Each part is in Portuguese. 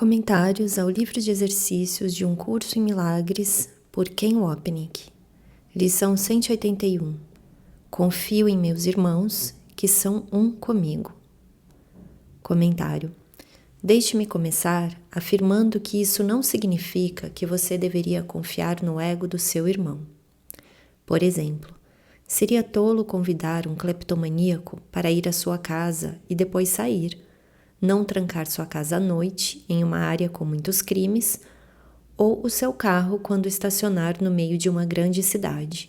Comentários ao livro de exercícios de Um Curso em Milagres, por Ken Wapnick. Lição 181. Confio em meus irmãos, que são um comigo. Comentário. Deixe-me começar afirmando que isso não significa que você deveria confiar no ego do seu irmão. Por exemplo, seria tolo convidar um cleptomaníaco para ir à sua casa e depois sair, não trancar sua casa à noite em uma área com muitos crimes, ou o seu carro quando estacionar no meio de uma grande cidade.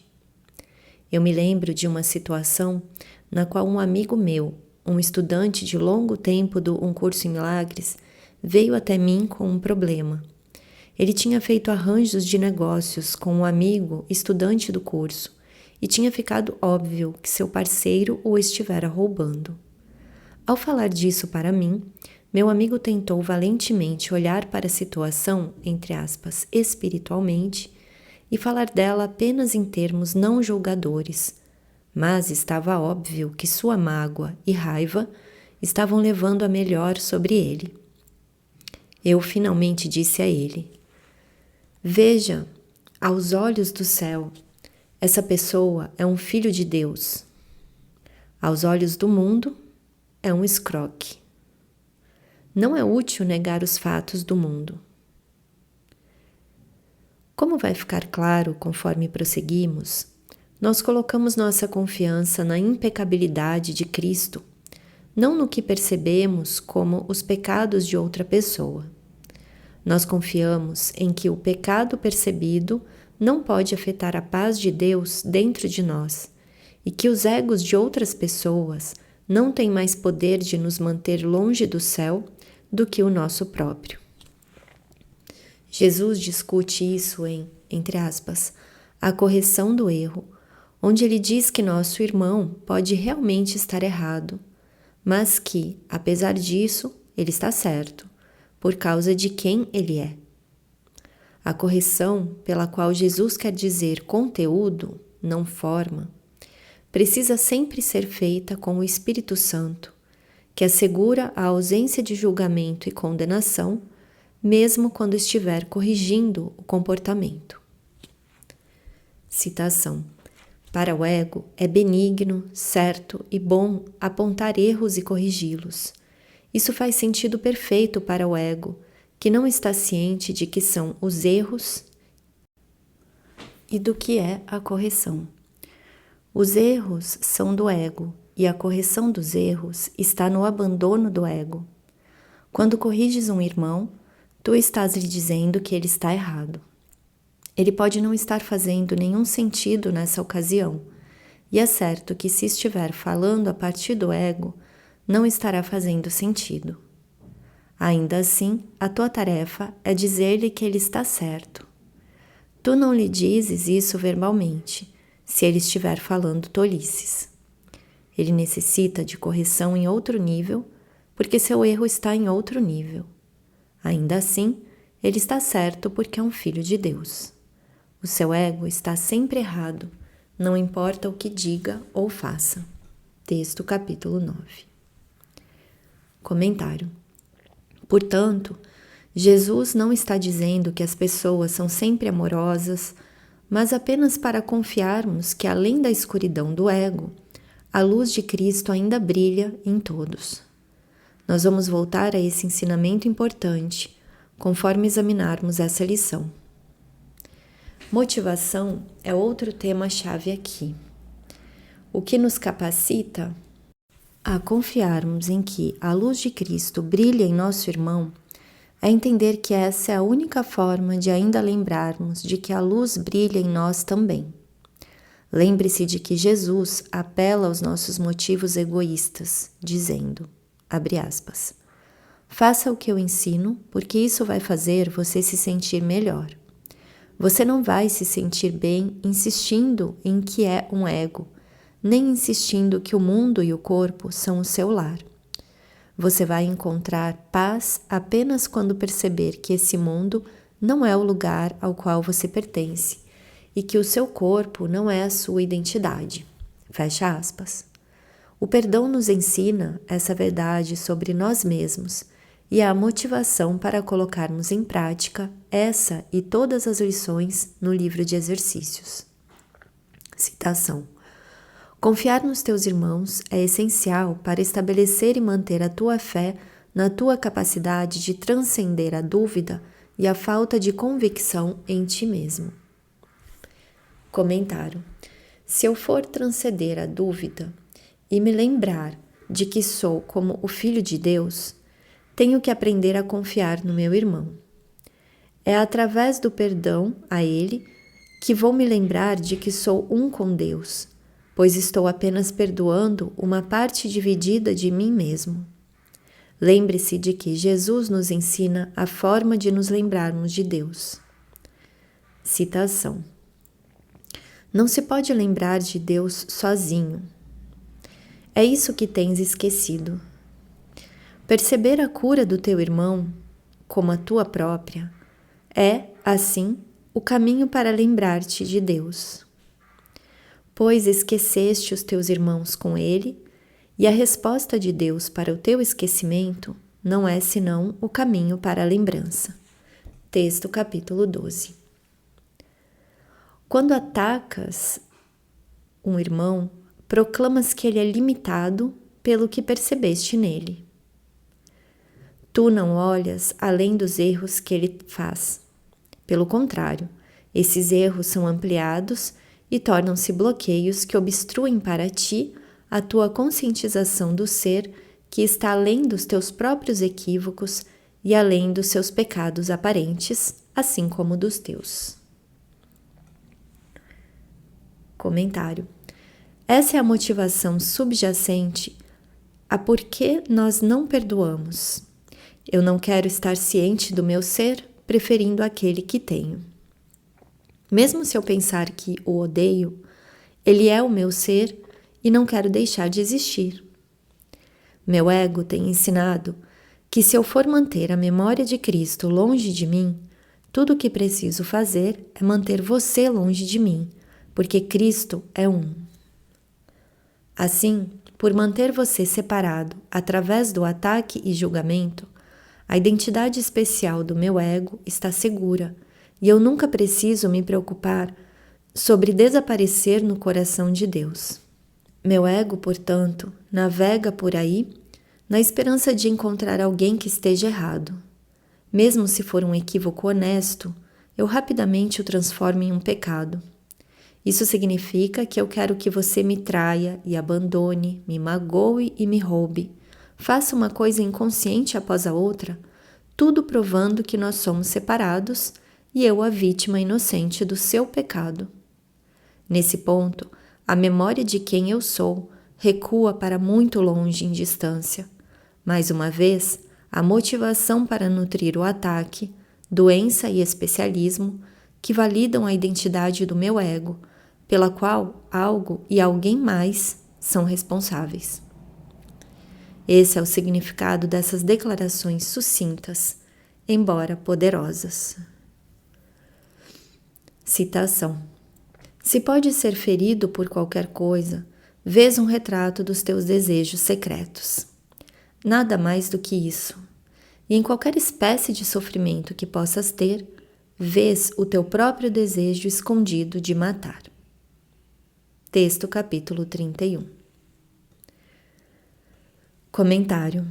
Eu me lembro de uma situação na qual um amigo meu, um estudante de longo tempo do Um Curso em Milagres, veio até mim com um problema. Ele tinha feito arranjos de negócios com um amigo estudante do curso e tinha ficado óbvio que seu parceiro o estivera roubando. Ao falar disso para mim, meu amigo tentou valentemente olhar para a situação, entre aspas, espiritualmente, e falar dela apenas em termos não julgadores, mas estava óbvio que sua mágoa e raiva estavam levando a melhor sobre ele. Eu finalmente disse a ele: veja, aos olhos do céu, essa pessoa é um filho de Deus. Aos olhos do mundo, é um escroque. Não é útil negar os fatos do mundo. Como vai ficar claro conforme prosseguimos, nós colocamos nossa confiança na impecabilidade de Cristo, não no que percebemos como os pecados de outra pessoa. Nós confiamos em que o pecado percebido não pode afetar a paz de Deus dentro de nós e que os egos de outras pessoas não têm mais poder de nos manter longe do céu do que o nosso próprio. Jesus discute isso em, entre aspas, a correção do erro, onde ele diz que nosso irmão pode realmente estar errado, mas que, apesar disso, ele está certo, por causa de quem ele é. A correção, pela qual Jesus quer dizer conteúdo, não forma, precisa sempre ser feita com o Espírito Santo, que assegura a ausência de julgamento e condenação, mesmo quando estiver corrigindo o comportamento. Citação. Para o ego, é benigno, certo e bom apontar erros e corrigi-los. Isso faz sentido perfeito para o ego, que não está ciente de que são os erros e do que é a correção. Os erros são do ego e a correção dos erros está no abandono do ego. Quando corriges um irmão, tu estás lhe dizendo que ele está errado. Ele pode não estar fazendo nenhum sentido nessa ocasião, e é certo que se estiver falando a partir do ego, não estará fazendo sentido. Ainda assim, a tua tarefa é dizer-lhe que ele está certo. Tu não lhe dizes isso verbalmente, se ele estiver falando tolices. Ele necessita de correção em outro nível, porque seu erro está em outro nível. Ainda assim, ele está certo porque é um filho de Deus. O seu ego está sempre errado, não importa o que diga ou faça. Texto capítulo 9. Comentário. Portanto, Jesus não está dizendo que as pessoas são sempre amorosas, mas apenas para confiarmos que, além da escuridão do ego, a luz de Cristo ainda brilha em todos. Nós vamos voltar a esse ensinamento importante, conforme examinarmos essa lição. Motivação é outro tema-chave aqui. O que nos capacita a confiarmos em que a luz de Cristo brilha em nosso irmão é entender que essa é a única forma de ainda lembrarmos de que a luz brilha em nós também. Lembre-se de que Jesus apela aos nossos motivos egoístas, dizendo, abre aspas, faça o que eu ensino, porque isso vai fazer você se sentir melhor. Você não vai se sentir bem insistindo em que é um ego, nem insistindo que o mundo e o corpo são o seu lar. Você vai encontrar paz apenas quando perceber que esse mundo não é o lugar ao qual você pertence e que o seu corpo não é a sua identidade. Fecha aspas. O perdão nos ensina essa verdade sobre nós mesmos e a motivação para colocarmos em prática essa e todas as lições no livro de exercícios. Citação: confiar nos teus irmãos é essencial para estabelecer e manter a tua fé na tua capacidade de transcender a dúvida e a falta de convicção em ti mesmo. Comentário: se eu for transcender a dúvida e me lembrar de que sou como o Filho de Deus, tenho que aprender a confiar no meu irmão. É através do perdão a ele que vou me lembrar de que sou um com Deus, pois estou apenas perdoando uma parte dividida de mim mesmo. Lembre-se de que Jesus nos ensina a forma de nos lembrarmos de Deus. Citação: não se pode lembrar de Deus sozinho. É isso que tens esquecido. Perceber a cura do teu irmão, como a tua própria, é, assim, o caminho para lembrar-te de Deus. Pois esqueceste os teus irmãos com ele, e a resposta de Deus para o teu esquecimento não é senão o caminho para a lembrança. Texto capítulo 12. Quando atacas um irmão, proclamas que ele é limitado pelo que percebeste nele. Tu não olhas além dos erros que ele faz. Pelo contrário, esses erros são ampliados e tornam-se bloqueios que obstruem para ti a tua conscientização do ser que está além dos teus próprios equívocos e além dos seus pecados aparentes, assim como dos teus. Comentário: essa é a motivação subjacente a por que nós não perdoamos. Eu não quero estar ciente do meu ser, preferindo aquele que tenho. Mesmo se eu pensar que o odeio, ele é o meu ser e não quero deixar de existir. Meu ego tem ensinado que se eu for manter a memória de Cristo longe de mim, tudo o que preciso fazer é manter você longe de mim, porque Cristo é um. Assim, por manter você separado através do ataque e julgamento, a identidade especial do meu ego está segura e eu nunca preciso me preocupar sobre desaparecer no coração de Deus. Meu ego, portanto, navega por aí na esperança de encontrar alguém que esteja errado. Mesmo se for um equívoco honesto, eu rapidamente o transformo em um pecado. Isso significa que eu quero que você me traia e abandone, me magoe e me roube. Faça uma coisa inconsciente após a outra, tudo provando que nós somos separados e eu a vítima inocente do seu pecado. Nesse ponto, a memória de quem eu sou recua para muito longe em distância. Mais uma vez, a motivação para nutrir o ataque, doença e especialismo que validam a identidade do meu ego, pela qual algo e alguém mais são responsáveis. Esse é o significado dessas declarações sucintas, embora poderosas. Citação: se pode ser ferido por qualquer coisa, vês um retrato dos teus desejos secretos. Nada mais do que isso. E em qualquer espécie de sofrimento que possas ter, vês o teu próprio desejo escondido de matar. Texto capítulo 31. Comentário: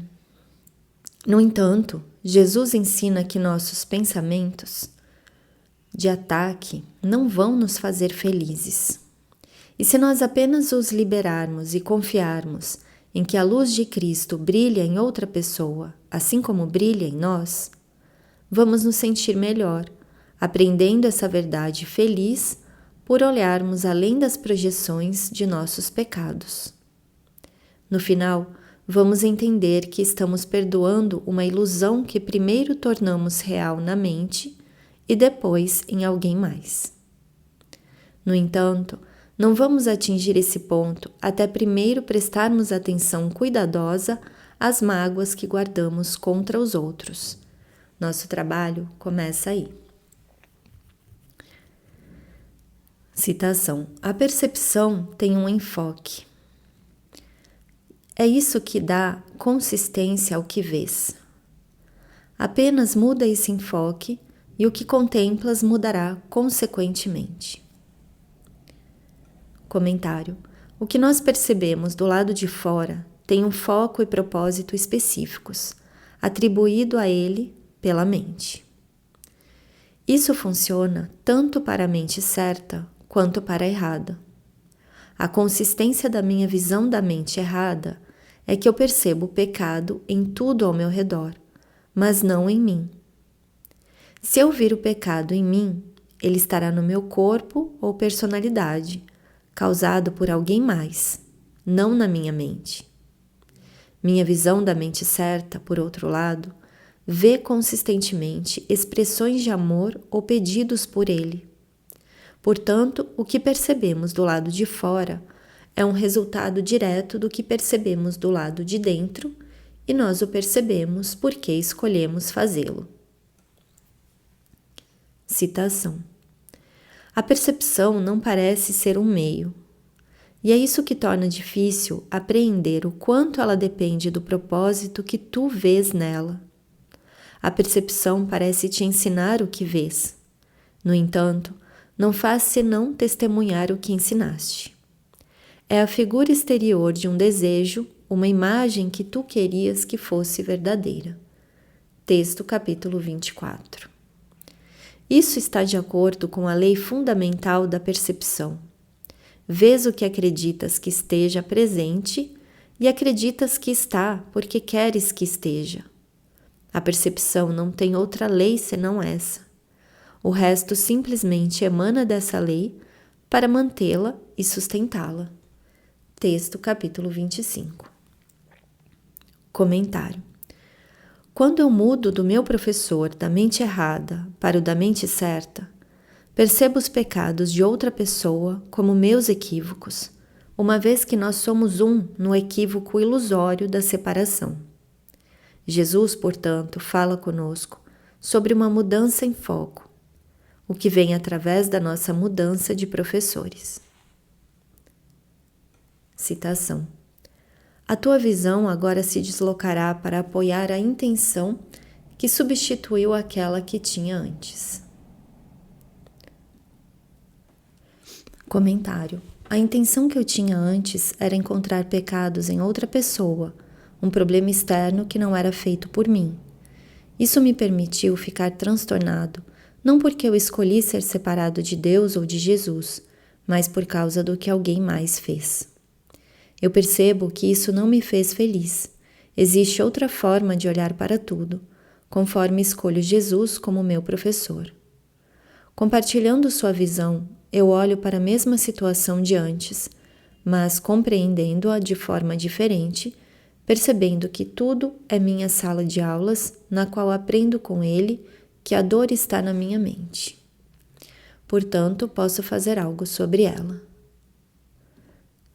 no entanto, Jesus ensina que nossos pensamentos de ataque não vão nos fazer felizes. E se nós apenas os liberarmos e confiarmos em que a luz de Cristo brilha em outra pessoa, assim como brilha em nós, vamos nos sentir melhor, aprendendo essa verdade feliz por olharmos além das projeções de nossos pecados. No final, vamos entender que estamos perdoando uma ilusão que primeiro tornamos real na mente e depois em alguém mais. No entanto, não vamos atingir esse ponto até primeiro prestarmos atenção cuidadosa às mágoas que guardamos contra os outros. Nosso trabalho começa aí. Citação: a percepção tem um enfoque. É isso que dá consistência ao que vês. Apenas muda esse enfoque e o que contemplas mudará consequentemente. Comentário. O que nós percebemos do lado de fora tem um foco e propósito específicos, atribuído a ele pela mente. Isso funciona tanto para a mente certa quanto para a errada. A consistência da minha visão da mente errada é que eu percebo o pecado em tudo ao meu redor, mas não em mim. Se eu vir o pecado em mim, ele estará no meu corpo ou personalidade, causado por alguém mais, não na minha mente. Minha visão da mente certa, por outro lado, vê consistentemente expressões de amor ou pedidos por ele. Portanto, o que percebemos do lado de fora é um resultado direto do que percebemos do lado de dentro e nós o percebemos porque escolhemos fazê-lo. Citação. A percepção não parece ser um meio, e é isso que torna difícil apreender o quanto ela depende do propósito que tu vês nela. A percepção parece te ensinar o que vês. No entanto, não faz senão testemunhar o que ensinaste. É a figura exterior de um desejo, uma imagem que tu querias que fosse verdadeira. Texto capítulo 24. Isso está de acordo com a lei fundamental da percepção. Vês o que acreditas que esteja presente e acreditas que está porque queres que esteja. A percepção não tem outra lei senão essa. O resto simplesmente emana dessa lei para mantê-la e sustentá-la. Texto capítulo 25. Comentário. Quando eu mudo do meu professor da mente errada para o da mente certa, percebo os pecados de outra pessoa como meus equívocos, uma vez que nós somos um no equívoco ilusório da separação. Jesus, portanto, fala conosco sobre uma mudança em foco, o que vem através da nossa mudança de professores. Citação. A tua visão agora se deslocará para apoiar a intenção que substituiu aquela que tinha antes. Comentário. A intenção que eu tinha antes era encontrar pecados em outra pessoa, um problema externo que não era feito por mim. Isso me permitiu ficar transtornado, não porque eu escolhi ser separado de Deus ou de Jesus, mas por causa do que alguém mais fez. Eu percebo que isso não me fez feliz. Existe outra forma de olhar para tudo, conforme escolho Jesus como meu professor. Compartilhando sua visão, eu olho para a mesma situação de antes, mas compreendendo-a de forma diferente, percebendo que tudo é minha sala de aulas, na qual aprendo com ele que a dor está na minha mente. Portanto, posso fazer algo sobre ela.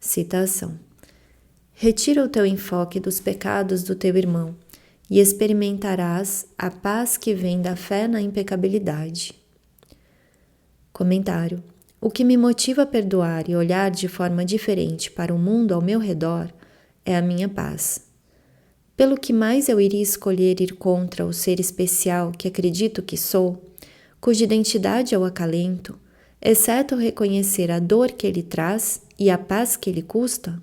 Citação. Retira o teu enfoque dos pecados do teu irmão e experimentarás a paz que vem da fé na impecabilidade. Comentário. O que me motiva a perdoar e olhar de forma diferente para o mundo ao meu redor é a minha paz. Pelo que mais eu iria escolher ir contra o ser especial que acredito que sou, cuja identidade eu acalento, exceto reconhecer a dor que ele traz e a paz que ele custa?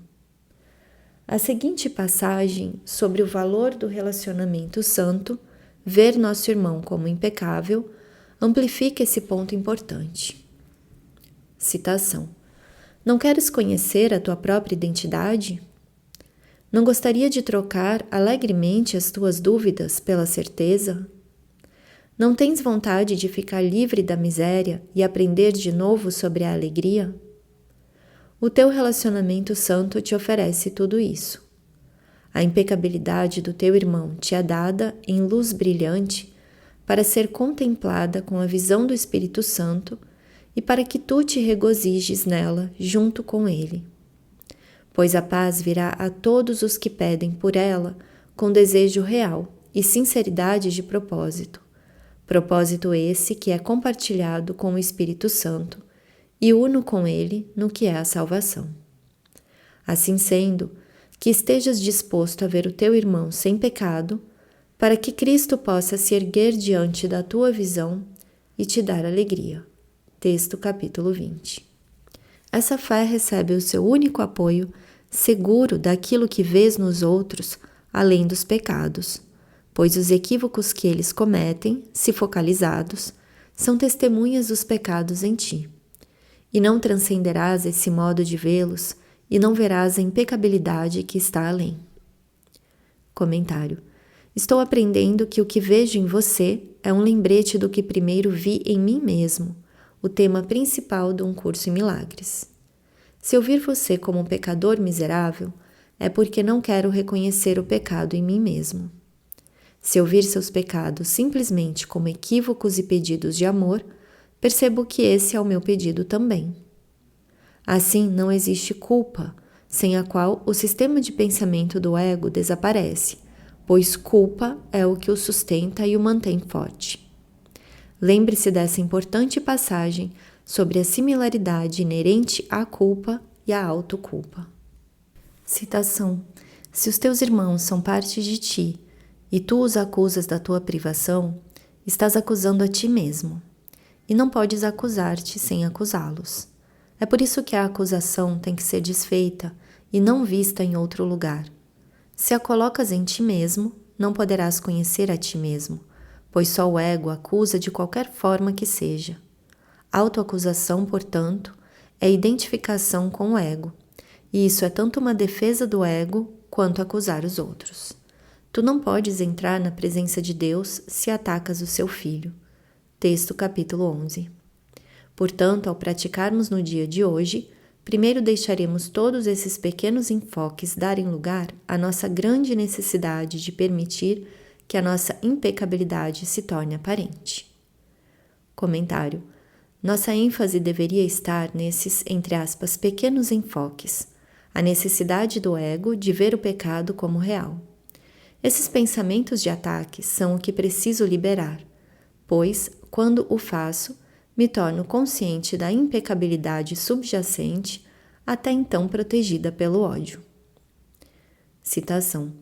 A seguinte passagem sobre o valor do relacionamento santo, ver nosso irmão como impecável, amplifica esse ponto importante. Citação. Não queres conhecer a tua própria identidade? Não gostaria de trocar alegremente as tuas dúvidas pela certeza? Não tens vontade de ficar livre da miséria e aprender de novo sobre a alegria? O teu relacionamento santo te oferece tudo isso. A impecabilidade do teu irmão te é dada em luz brilhante para ser contemplada com a visão do Espírito Santo e para que tu te regozijes nela junto com ele. Pois a paz virá a todos os que pedem por ela com desejo real e sinceridade de propósito. Propósito esse que é compartilhado com o Espírito Santo e uno com ele no que é a salvação. Assim sendo, que estejas disposto a ver o teu irmão sem pecado, para que Cristo possa se erguer diante da tua visão e te dar alegria. Texto capítulo 20. Essa fé recebe o seu único apoio seguro daquilo que vês nos outros, além dos pecados, pois os equívocos que eles cometem, se focalizados, são testemunhas dos pecados em ti. E não transcenderás esse modo de vê-los e não verás a impecabilidade que está além. Comentário. Estou aprendendo que o que vejo em você é um lembrete do que primeiro vi em mim mesmo, o tema principal de um curso em milagres. Se eu vir você como um pecador miserável, é porque não quero reconhecer o pecado em mim mesmo. Se eu vir seus pecados simplesmente como equívocos e pedidos de amor, percebo que esse é o meu pedido também. Assim, não existe culpa, sem a qual o sistema de pensamento do ego desaparece, pois culpa é o que o sustenta e o mantém forte. Lembre-se dessa importante passagem sobre a similaridade inerente à culpa e à autoculpa. Citação: se os teus irmãos são parte de ti e tu os acusas da tua privação, estás acusando a ti mesmo, e não podes acusar-te sem acusá-los. É por isso que a acusação tem que ser desfeita e não vista em outro lugar. Se a colocas em ti mesmo, não poderás conhecer a ti mesmo, pois só o ego acusa de qualquer forma que seja. Autoacusação, portanto, é identificação com o ego, e isso é tanto uma defesa do ego quanto acusar os outros. Tu não podes entrar na presença de Deus se atacas o seu filho. Texto capítulo 11. Portanto, ao praticarmos no dia de hoje, primeiro deixaremos todos esses pequenos enfoques darem lugar à nossa grande necessidade de permitir que a nossa impecabilidade se torne aparente. Comentário. Nossa ênfase deveria estar nesses, entre aspas, pequenos enfoques, a necessidade do ego de ver o pecado como real. Esses pensamentos de ataque são o que preciso liberar, pois, quando o faço, me torno consciente da impecabilidade subjacente, até então protegida pelo ódio. Citação.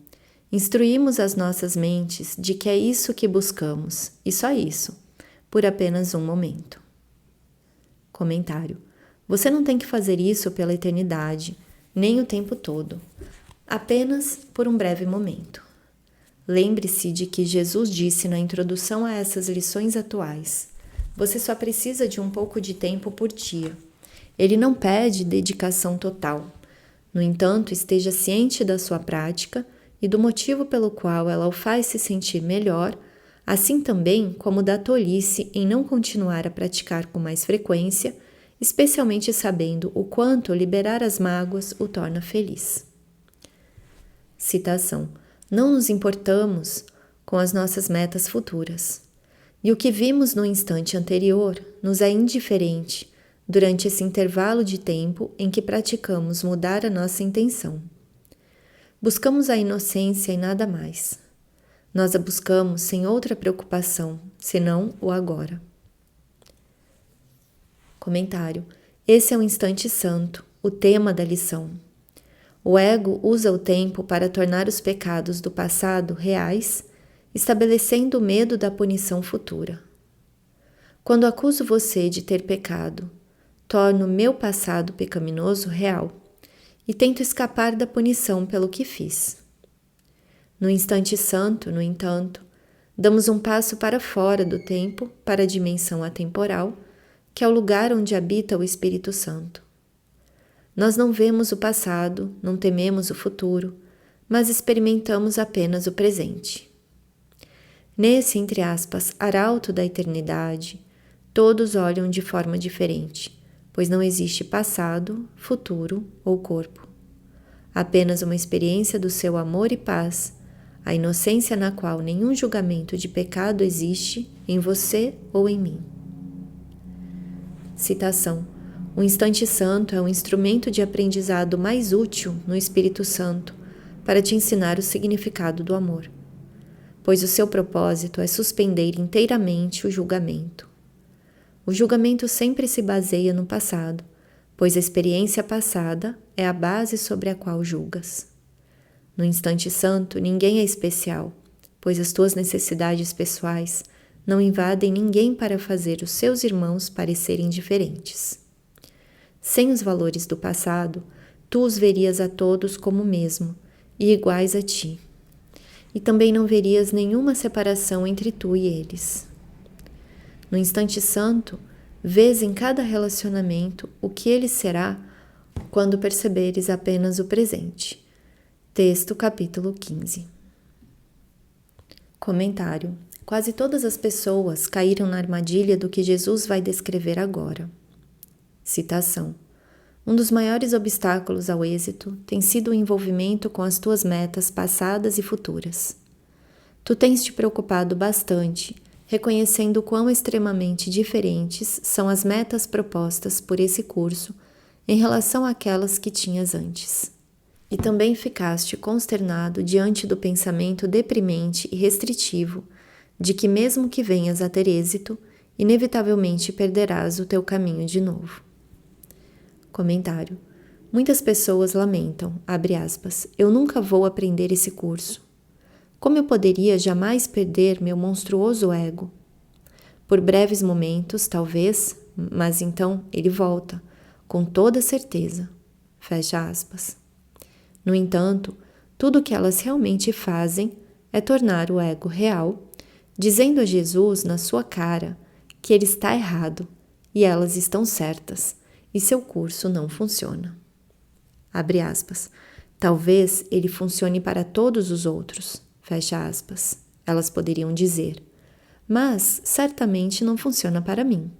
Instruímos as nossas mentes de que é isso que buscamos, e só isso, por apenas um momento. Comentário. Você não tem que fazer isso pela eternidade, nem o tempo todo, apenas por um breve momento. Lembre-se de que Jesus disse na introdução a essas lições atuais: você só precisa de um pouco de tempo por dia. Ele não pede dedicação total. No entanto, esteja ciente da sua prática e do motivo pelo qual ela o faz se sentir melhor, assim também como da tolice em não continuar a praticar com mais frequência, especialmente sabendo o quanto liberar as mágoas o torna feliz. Citação. Não nos importamos com as nossas metas futuras. E o que vimos no instante anterior nos é indiferente durante esse intervalo de tempo em que praticamos mudar a nossa intenção. Buscamos a inocência e nada mais. Nós a buscamos sem outra preocupação, senão o agora. Comentário. Esse é o instante santo, o tema da lição. O ego usa o tempo para tornar os pecados do passado reais, estabelecendo o medo da punição futura. Quando acuso você de ter pecado, torno meu passado pecaminoso real e tento escapar da punição pelo que fiz. No instante santo, no entanto, damos um passo para fora do tempo, para a dimensão atemporal, que é o lugar onde habita o Espírito Santo. Nós não vemos o passado, não tememos o futuro, mas experimentamos apenas o presente. Nesse, entre aspas, arauto da eternidade, todos olham de forma diferente, pois não existe passado, futuro ou corpo. Apenas uma experiência do seu amor e paz, a inocência na qual nenhum julgamento de pecado existe em você ou em mim. Citação. O instante santo é o instrumento de aprendizado mais útil no Espírito Santo para te ensinar o significado do amor, pois o seu propósito é suspender inteiramente o julgamento. O julgamento sempre se baseia no passado, pois a experiência passada é a base sobre a qual julgas. No instante santo, ninguém é especial, pois as tuas necessidades pessoais não invadem ninguém para fazer os seus irmãos parecerem diferentes. Sem os valores do passado, tu os verias a todos como o mesmo e iguais a ti. E também não verias nenhuma separação entre tu e eles. No instante santo, vês em cada relacionamento o que ele será quando perceberes apenas o presente. Texto capítulo 15. Comentário. Quase todas as pessoas caíram na armadilha do que Jesus vai descrever agora. Citação. Um dos maiores obstáculos ao êxito tem sido o envolvimento com as tuas metas passadas e futuras. Tu tens te preocupado bastante, reconhecendo quão extremamente diferentes são as metas propostas por esse curso em relação àquelas que tinhas antes. E também ficaste consternado diante do pensamento deprimente e restritivo de que mesmo que venhas a ter êxito, inevitavelmente perderás o teu caminho de novo. Comentário. Muitas pessoas lamentam, abre aspas, eu nunca vou aprender esse curso. Como eu poderia jamais perder meu monstruoso ego? Por breves momentos, talvez, mas então ele volta, com toda certeza. Fecha aspas. No entanto, tudo o que elas realmente fazem é tornar o ego real, dizendo a Jesus na sua cara que ele está errado e elas estão certas, e seu curso não funciona. Abre aspas. Talvez ele funcione para todos os outros, fecha aspas. Elas poderiam dizer, mas certamente não funciona para mim.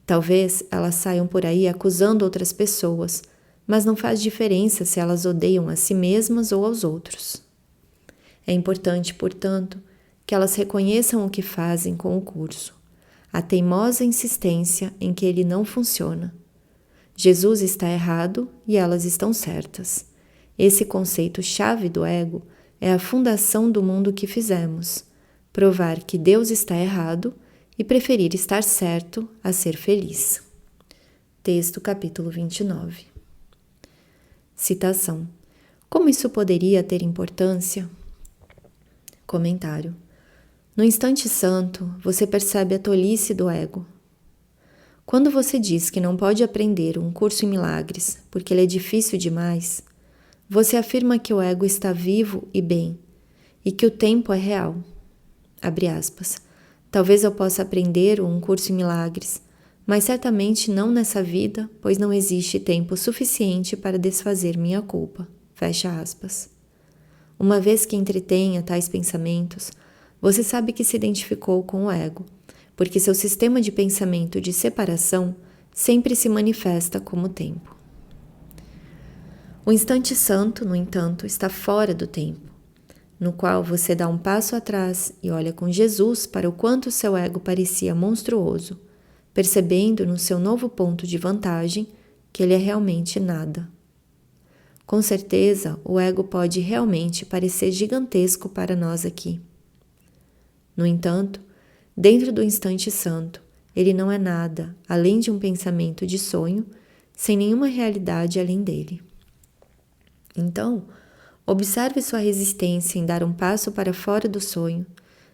Talvez elas saiam por aí acusando outras pessoas, mas não faz diferença se elas odeiam a si mesmas ou aos outros. É importante, portanto, que elas reconheçam o que fazem com o curso, a teimosa insistência em que ele não funciona. Jesus está errado e elas estão certas. Esse conceito-chave do ego é a fundação do mundo que fizemos, provar que Deus está errado e preferir estar certo a ser feliz. Texto capítulo 29. Citação. Como isso poderia ter importância? Comentário. No instante santo, você percebe a tolice do ego. Quando você diz que não pode aprender um curso em milagres porque ele é difícil demais, você afirma que o ego está vivo e bem, e que o tempo é real. Abre aspas. Talvez eu possa aprender um curso em milagres, mas certamente não nessa vida, pois não existe tempo suficiente para desfazer minha culpa. Fecha aspas. Uma vez que entretenha tais pensamentos, você sabe que se identificou com o ego, porque seu sistema de pensamento de separação sempre se manifesta como tempo. O instante santo, no entanto, está fora do tempo, no qual você dá um passo atrás e olha com Jesus para o quanto seu ego parecia monstruoso, percebendo no seu novo ponto de vantagem que ele é realmente nada. Com certeza, o ego pode realmente parecer gigantesco para nós aqui. No entanto, dentro do instante santo, ele não é nada além de um pensamento de sonho, sem nenhuma realidade além dele. Então, observe sua resistência em dar um passo para fora do sonho,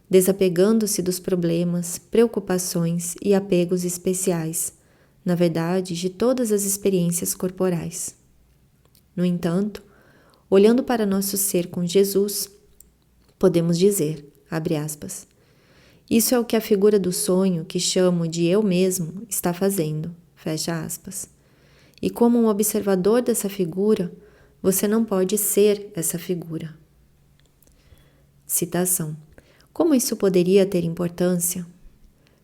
desapegando-se dos problemas, preocupações e apegos especiais, na verdade, de todas as experiências corporais. No entanto, olhando para nosso ser com Jesus, podemos dizer, abre aspas, isso é o que a figura do sonho que chamo de eu mesmo está fazendo, fecha aspas. E como um observador dessa figura, você não pode ser essa figura. Citação. Como isso poderia ter importância?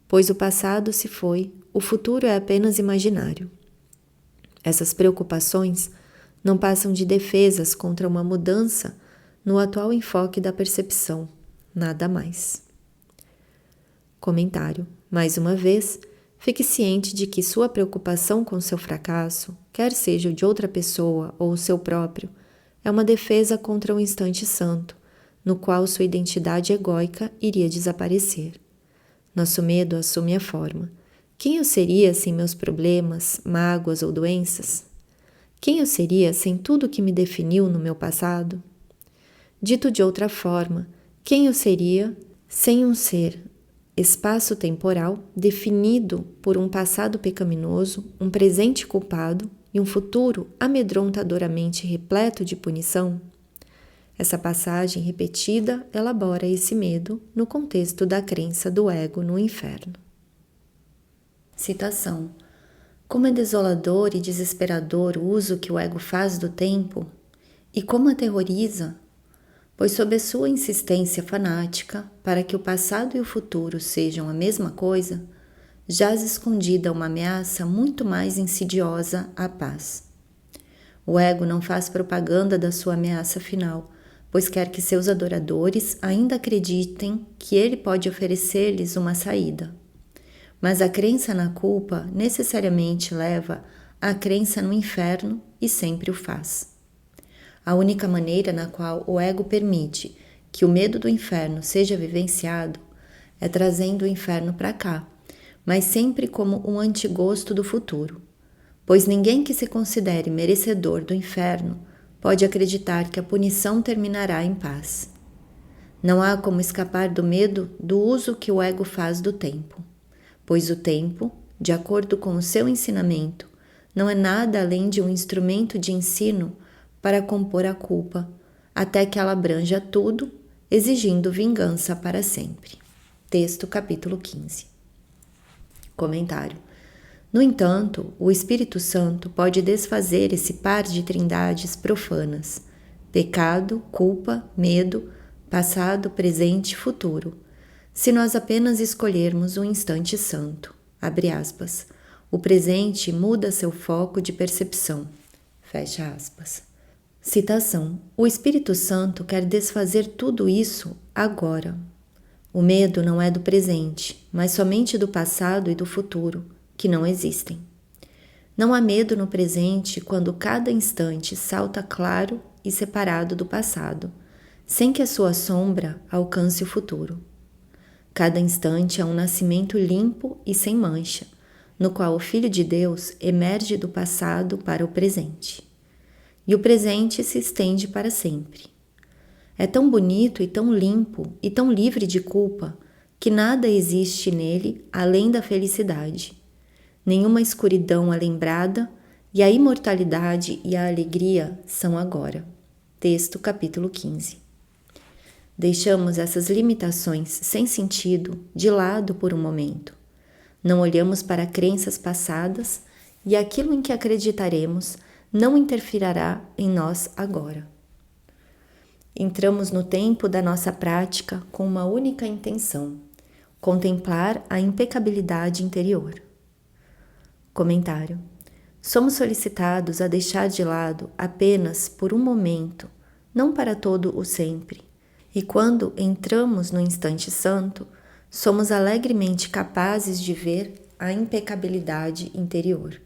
Pois o passado se foi, o futuro é apenas imaginário. Essas preocupações não passam de defesas contra uma mudança no atual enfoque da percepção, nada mais. Comentário. Mais uma vez, fique ciente de que sua preocupação com seu fracasso, quer seja o de outra pessoa ou o seu próprio, é uma defesa contra o instante santo, no qual sua identidade egóica iria desaparecer. Nosso medo assume a forma. Quem eu seria sem meus problemas, mágoas ou doenças? Quem eu seria sem tudo que me definiu no meu passado? Dito de outra forma, Quem eu seria sem um ser espaço-temporal definido por um passado pecaminoso, um presente culpado e um futuro amedrontadoramente repleto de punição? Essa passagem repetida elabora esse medo no contexto da crença do ego no inferno. Citação: como é desolador e desesperador o uso que o ego faz do tempo, e como aterroriza, pois sob a sua insistência fanática para que o passado e o futuro sejam a mesma coisa, jaz escondida uma ameaça muito mais insidiosa à paz. O ego não faz propaganda da sua ameaça final, pois quer que seus adoradores ainda acreditem que ele pode oferecer-lhes uma saída. Mas a crença na culpa necessariamente leva à crença no inferno e sempre o faz. A única maneira na qual o ego permite que o medo do inferno seja vivenciado é trazendo o inferno para cá, mas sempre como um antigosto do futuro, pois ninguém que se considere merecedor do inferno pode acreditar que a punição terminará em paz. Não há como escapar do medo do uso que o ego faz do tempo, pois o tempo, de acordo com o seu ensinamento, não é nada além de um instrumento de ensino para compor a culpa, até que ela abranja tudo, exigindo vingança para sempre. Texto capítulo 15. Comentário. No entanto, o Espírito Santo pode desfazer esse par de trindades profanas: pecado, culpa, medo, passado, presente e futuro, se nós apenas escolhermos um instante santo. Abre aspas. O presente muda seu foco de percepção. Fecha aspas. Citação: o Espírito Santo quer desfazer tudo isso agora. O medo não é do presente, mas somente do passado e do futuro, que não existem. Não há medo no presente quando cada instante salta claro e separado do passado, sem que a sua sombra alcance o futuro. Cada instante é um nascimento limpo e sem mancha, no qual o Filho de Deus emerge do passado para o presente. E o presente se estende para sempre. É tão bonito e tão limpo e tão livre de culpa que nada existe nele além da felicidade. Nenhuma escuridão é lembrada e a imortalidade e a alegria são agora. Texto capítulo 15. Deixamos essas limitações sem sentido de lado por um momento. Não olhamos para crenças passadas e aquilo em que acreditaremos não interferirá em nós agora. Entramos no tempo da nossa prática com uma única intenção: contemplar a impecabilidade interior. Comentário. Somos solicitados a deixar de lado apenas por um momento, não para todo o sempre. E quando entramos no instante santo, somos alegremente capazes de ver a impecabilidade interior.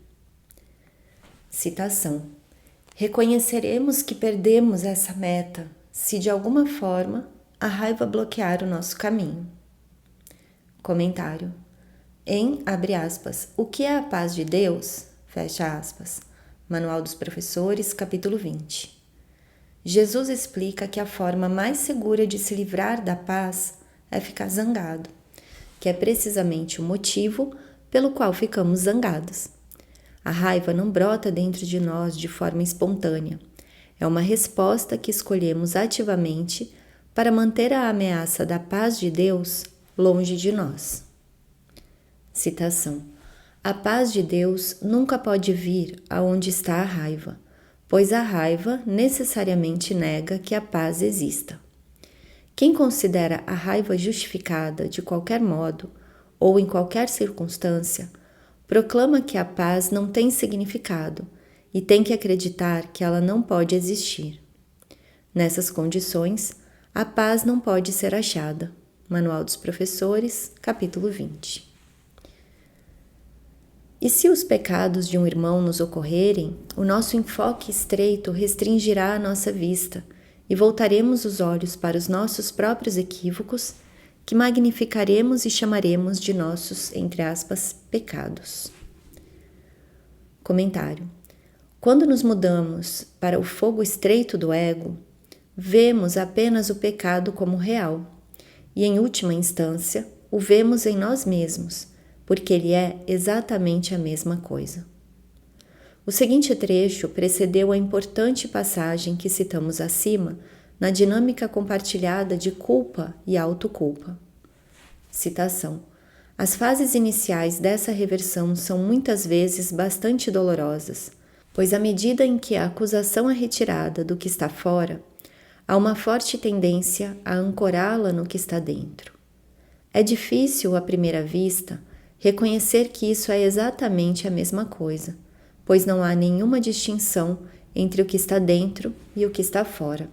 Citação: reconheceremos que perdemos essa meta se de alguma forma a raiva bloquear o nosso caminho. Comentário. Abre aspas, O que é a paz de Deus? Fecha aspas. Manual dos Professores, capítulo 20. Jesus explica que a forma mais segura de se livrar da paz é ficar zangado, que é precisamente o motivo pelo qual ficamos zangados. A raiva não brota dentro de nós de forma espontânea. É uma resposta que escolhemos ativamente para manter a ameaça da paz de Deus longe de nós. Citação: a paz de Deus nunca pode vir aonde está a raiva, pois a raiva necessariamente nega que a paz exista. Quem considera a raiva justificada de qualquer modo ou em qualquer circunstância, proclama que a paz não tem significado e tem que acreditar que ela não pode existir. Nessas condições, a paz não pode ser achada. Manual dos Professores, capítulo 20. E se os pecados de um irmão nos ocorrerem, o nosso enfoque estreito restringirá a nossa vista e voltaremos os olhos para os nossos próprios equívocos, que magnificaremos e chamaremos de nossos, entre aspas, pecados. Comentário. Quando nos mudamos para o fogo estreito do ego, vemos apenas o pecado como real, e em última instância, o vemos em nós mesmos, porque ele é exatamente a mesma coisa. O seguinte trecho precedeu a importante passagem que citamos acima na dinâmica compartilhada de culpa e autoculpa. Citação: as fases iniciais dessa reversão são muitas vezes bastante dolorosas, pois à medida em que a acusação é retirada do que está fora, há uma forte tendência a ancorá-la no que está dentro. É difícil, à primeira vista, reconhecer que isso é exatamente a mesma coisa, pois não há nenhuma distinção entre o que está dentro e o que está fora.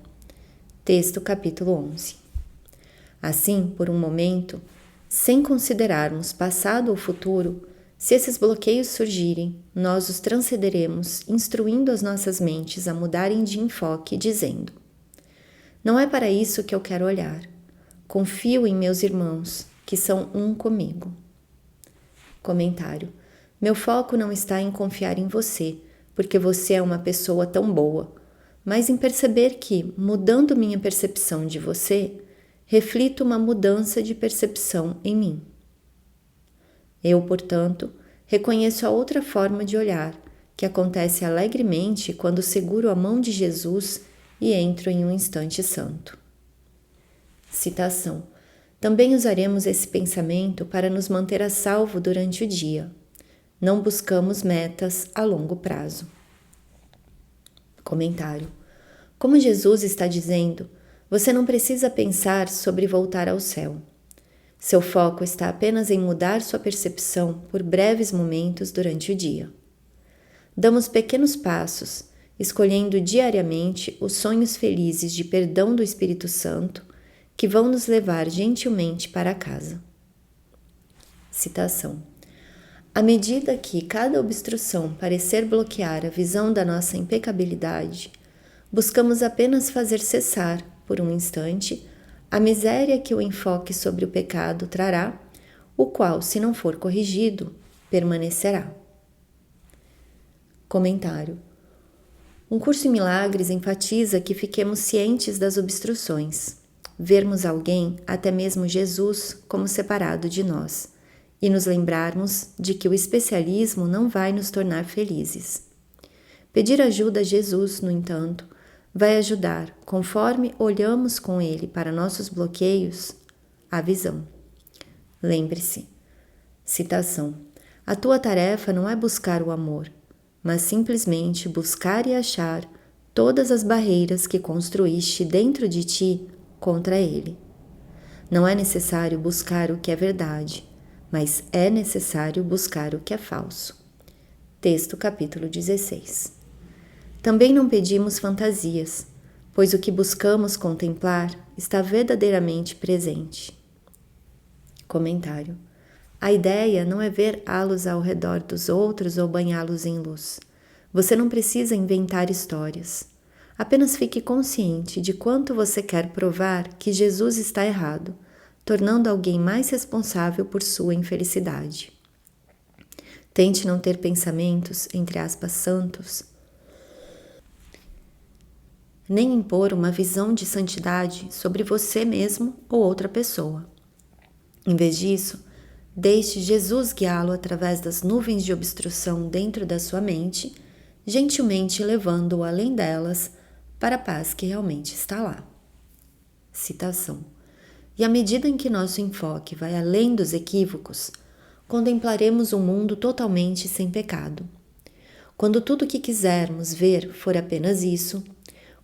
Texto capítulo 11. Assim, por um momento, sem considerarmos passado ou futuro, se esses bloqueios surgirem, nós os transcenderemos, instruindo as nossas mentes a mudarem de enfoque, dizendo: não é para isso que eu quero olhar. Confio em meus irmãos, que são um comigo. Comentário: meu foco não está em confiar em você, porque você é uma pessoa tão boa, mas em perceber que, mudando minha percepção de você, reflito uma mudança de percepção em mim. Eu, portanto, reconheço a outra forma de olhar, que acontece alegremente quando seguro a mão de Jesus e entro em um instante santo. Citação: também usaremos esse pensamento para nos manter a salvo durante o dia. Não buscamos metas a longo prazo. Comentário: como Jesus está dizendo, você não precisa pensar sobre voltar ao céu. Seu foco está apenas em mudar sua percepção por breves momentos durante o dia. Damos pequenos passos, escolhendo diariamente os sonhos felizes de perdão do Espírito Santo que vão nos levar gentilmente para casa. Citação: à medida que cada obstrução parecer bloquear a visão da nossa impecabilidade, buscamos apenas fazer cessar, por um instante, a miséria que o enfoque sobre o pecado trará, o qual, se não for corrigido, permanecerá. Comentário: um curso em milagres enfatiza que fiquemos cientes das obstruções, vermos alguém, até mesmo Jesus, como separado de nós, e nos lembrarmos de que o especialismo não vai nos tornar felizes. Pedir ajuda a Jesus, no entanto, vai ajudar, conforme olhamos com ele para nossos bloqueios, a visão. Lembre-se. Citação: a tua tarefa não é buscar o amor, mas simplesmente buscar e achar todas as barreiras que construíste dentro de ti contra ele. Não é necessário buscar o que é verdade, mas é necessário buscar o que é falso. Texto capítulo 16. Também não pedimos fantasias, pois o que buscamos contemplar está verdadeiramente presente. Comentário: a ideia não é ver halos ao redor dos outros ou banhá-los em luz. Você não precisa inventar histórias. Apenas fique consciente de quanto você quer provar que Jesus está errado, tornando alguém mais responsável por sua infelicidade. Tente não ter pensamentos, entre aspas, santos, nem impor uma visão de santidade sobre você mesmo ou outra pessoa. Em vez disso, deixe Jesus guiá-lo através das nuvens de obstrução dentro da sua mente, gentilmente levando-o além delas para a paz que realmente está lá. Citação: e à medida em que nosso enfoque vai além dos equívocos, contemplaremos um mundo totalmente sem pecado. Quando tudo o que quisermos ver for apenas isso,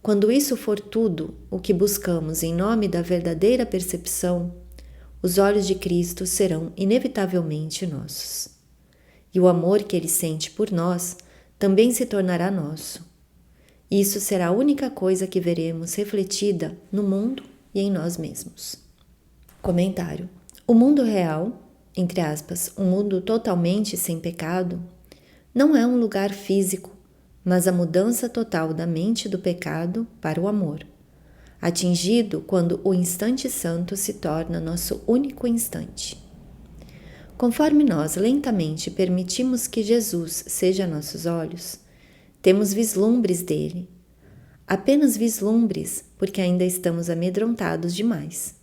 quando isso for tudo o que buscamos em nome da verdadeira percepção, os olhos de Cristo serão inevitavelmente nossos. E o amor que ele sente por nós também se tornará nosso. Isso será a única coisa que veremos refletida no mundo e em nós mesmos. Comentário: o mundo real, entre aspas, um mundo totalmente sem pecado, não é um lugar físico, mas a mudança total da mente do pecado para o amor, atingido quando o instante santo se torna nosso único instante. Conforme nós lentamente permitimos que Jesus seja nossos olhos, temos vislumbres dele. Apenas vislumbres, porque ainda estamos amedrontados demais.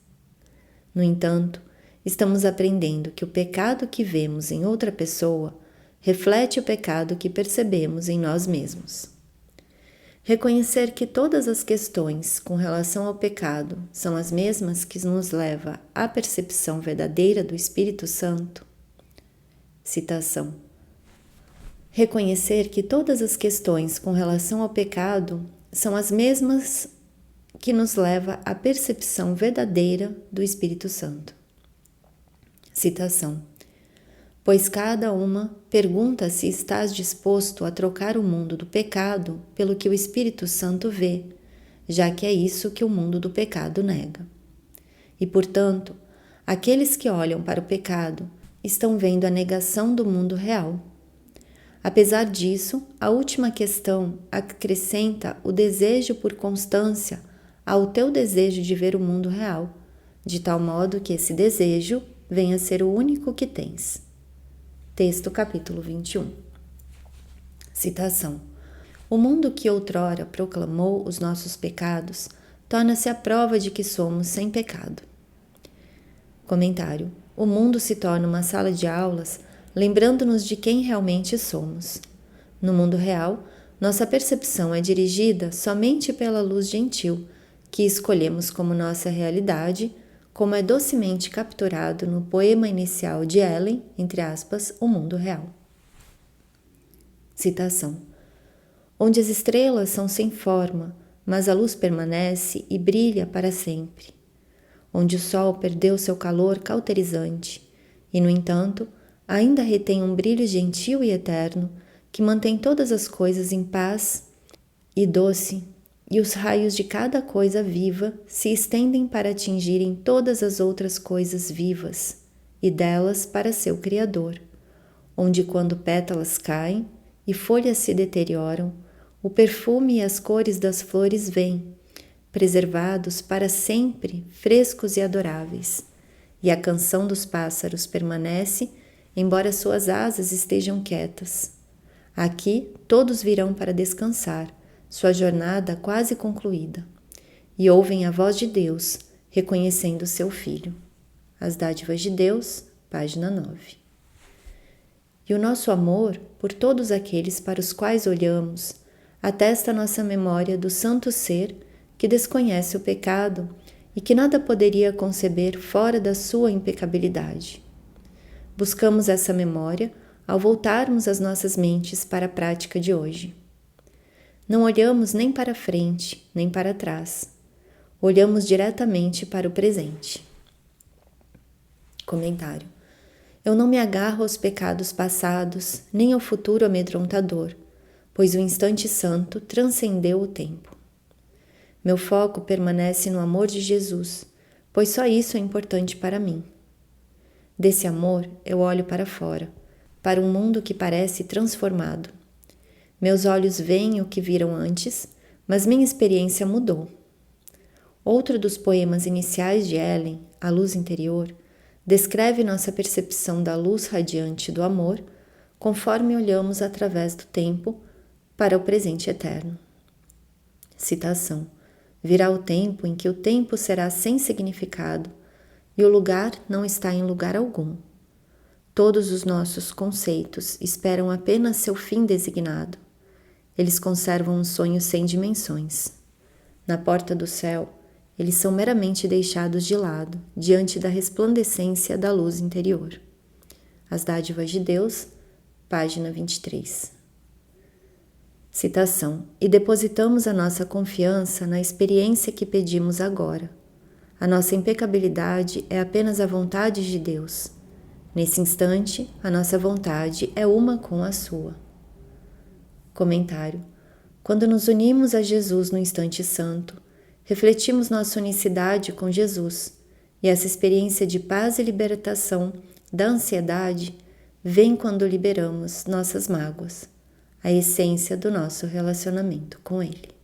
No entanto, estamos aprendendo que o pecado que vemos em outra pessoa reflete o pecado que percebemos em nós mesmos. Reconhecer que todas as questões com relação ao pecado são as mesmas que nos leva à percepção verdadeira do Espírito Santo. Citação. Reconhecer que todas as questões com relação ao pecado são as mesmas que nos leva à percepção verdadeira do Espírito Santo. Citação. Pois cada uma pergunta se estás disposto a trocar o mundo do pecado pelo que o Espírito Santo vê, já que é isso que o mundo do pecado nega. E, portanto, aqueles que olham para o pecado estão vendo a negação do mundo real. Apesar disso, a última questão acrescenta o desejo por constância ao teu desejo de ver o mundo real, de tal modo que esse desejo venha a ser o único que tens. Texto capítulo 21. Citação. O mundo que outrora proclamou os nossos pecados torna-se a prova de que somos sem pecado. Comentário. O mundo se torna uma sala de aulas, lembrando-nos de quem realmente somos. No mundo real, nossa percepção é dirigida somente pela luz gentil, que escolhemos como nossa realidade, como é docemente capturado no poema inicial de Ellen, entre aspas, O Mundo Real. Citação. Onde as estrelas são sem forma, mas a luz permanece e brilha para sempre. Onde o sol perdeu seu calor cauterizante e, no entanto, ainda retém um brilho gentil e eterno que mantém todas as coisas em paz e doce, e os raios de cada coisa viva se estendem para atingirem todas as outras coisas vivas, e delas para seu Criador, onde quando pétalas caem e folhas se deterioram, o perfume e as cores das flores vêm, preservados para sempre, frescos e adoráveis, e a canção dos pássaros permanece, embora suas asas estejam quietas. Aqui todos virão para descansar, sua jornada quase concluída, e ouvem a voz de Deus, reconhecendo seu Filho. As Dádivas de Deus, página 9. E o nosso amor por todos aqueles para os quais olhamos atesta nossa memória do santo ser que desconhece o pecado e que nada poderia conceber fora da sua impecabilidade. Buscamos essa memória ao voltarmos as nossas mentes para a prática de hoje. Não olhamos nem para frente, nem para trás. Olhamos diretamente para o presente. Comentário. Eu não me agarro aos pecados passados, nem ao futuro amedrontador, pois o instante santo transcendeu o tempo. Meu foco permanece no amor de Jesus, pois só isso é importante para mim. Desse amor, eu olho para fora, para um mundo que parece transformado. Meus olhos veem o que viram antes, mas minha experiência mudou. Outro dos poemas iniciais de Ellen, A Luz Interior, descreve nossa percepção da luz radiante do amor, conforme olhamos através do tempo para o presente eterno. Citação. Virá o tempo em que o tempo será sem significado e o lugar não está em lugar algum. Todos os nossos conceitos esperam apenas seu fim designado. Eles conservam um sonho sem dimensões. Na porta do céu, eles são meramente deixados de lado, diante da resplandecência da luz interior. As Dádivas de Deus, página 23. Citação. E depositamos a nossa confiança na experiência que pedimos agora. A nossa impecabilidade é apenas a vontade de Deus. Nesse instante, a nossa vontade é uma com a sua. Comentário. Quando nos unimos a Jesus no instante santo, refletimos nossa unicidade com Jesus, e essa experiência de paz e libertação da ansiedade vem quando liberamos nossas mágoas, a essência do nosso relacionamento com Ele.